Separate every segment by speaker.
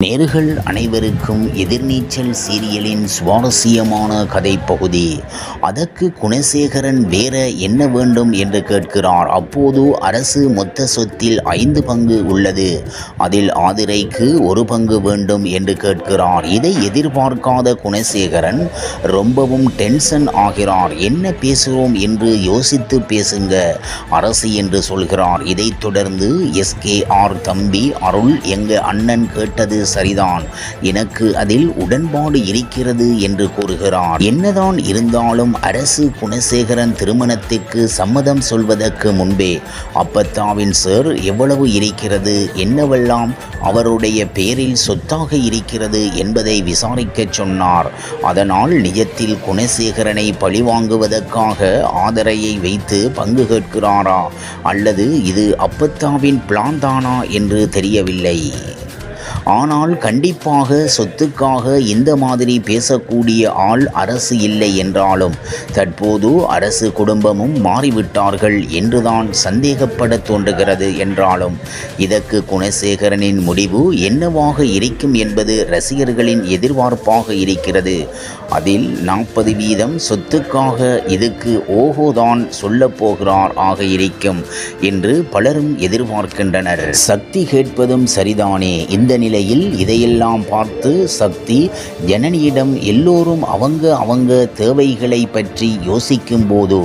Speaker 1: நேர்கள் அனைவருக்கும் எதிர்நீச்சல் சீரியலின் சுவாரஸ்யமான கதை பகுதி. அதற்கு குணசேகரன் வேற என்ன வேண்டும் என்று கேட்கிறார். அப்போது அரசு மொத்த சொத்தில் 5 பங்கு உள்ளது, அதில் ஆதிரைக்கு 1 பங்கு வேண்டும் என்று கேட்கிறார். இதை எதிர்பார்க்காத குணசேகரன் ரொம்பவும் டென்ஷன் ஆகிறார். என்ன பேசுகிறோம் என்று யோசித்து பேசுங்க அரசு என்று சொல்கிறார். இதைத் தொடர்ந்து SKR தம்பி அருள் எங்க அண்ணன் கேட்டது சரிதான், எனக்கு அதில் உடன்பாடு இருக்கிறது என்று கூறுகிறார். என்னதான் இருந்தாலும் அரசு குணசேகரன் திருமணத்திற்கு சம்மதம் சொல்வதற்கு முன்பே அப்பத்தாவின் சார் எவ்வளவு இருக்கிறது, என்னவெல்லாம் அவருடைய பேரில் சொத்தாக இருக்கிறது என்பதை விசாரிக்கச் சொன்னார். அதனால் நிஜத்தில் குணசேகரனை பழிவாங்குவதற்காக ஆதரையை வைத்து பங்கு கேட்கிறாரா அல்லது இது அப்பத்தாவின் பிளான் தானா என்று தெரியவில்லை. ஆனால் கண்டிப்பாக சொத்துக்காக இந்த மாதிரி பேசக்கூடிய ஆள் அரசு இல்லை என்றாலும் தற்போது அரசு குடும்பமும் மாறிவிட்டார்கள் என்றுதான் சந்தேகப்பட தோன்றுகிறது. என்றாலும் இதற்கு குணசேகரனின் முடிவு என்னவாக இருக்கும் என்பது ரசிகர்களின் எதிர்பார்ப்பாக இருக்கிறது. அதில் 40% சொத்துக்காக இதுக்கு ஓஹோதான் சொல்லப் போகிறார் ஆக இருக்கும் என்று பலரும் எதிர்பார்க்கின்றனர். சக்தி கேட்பதும் சரிதானே. இந்த நிலையில் இதையெல்லாம் பார்த்து சக்தி ஜனனியிடம் எல்லோரும் அவங்க தேவைகளை பற்றி யோசிக்கும் போது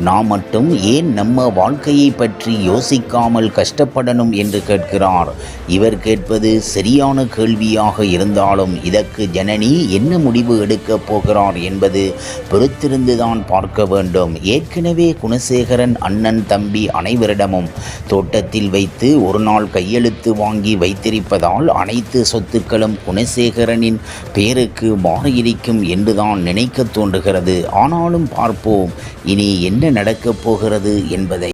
Speaker 1: நாம் மட்டும் ஏன் நம்ம வாழ்க்கையை பற்றி யோசிக்காமல் கஷ்டப்படணும் என்று கேட்கிறார். இவர் கேட்பது சரியான கேள்வியாக இருந்தாலும் இதற்கு ஜனனி என்ன முடிவு எடுக்கப் போகிறார் என்பது பொறுத்திருந்துதான் பார்க்க வேண்டும். ஏற்கனவே குணசேகரன் அண்ணன் தம்பி அனைவரிடமும் தோட்டத்தில் வைத்து ஒரு நாள் கையெழுத்து வாங்கி வைத்திருப்பதால் அனைத்து சொத்துக்களும் குணசேகரனின் பேருக்கு மாறியிருக்கும் என்றுதான் நினைக்க தோன்றுகிறது. ஆனாலும் பார்ப்போம் இனி என்ன நடக்கப் போகிறது என்பதை.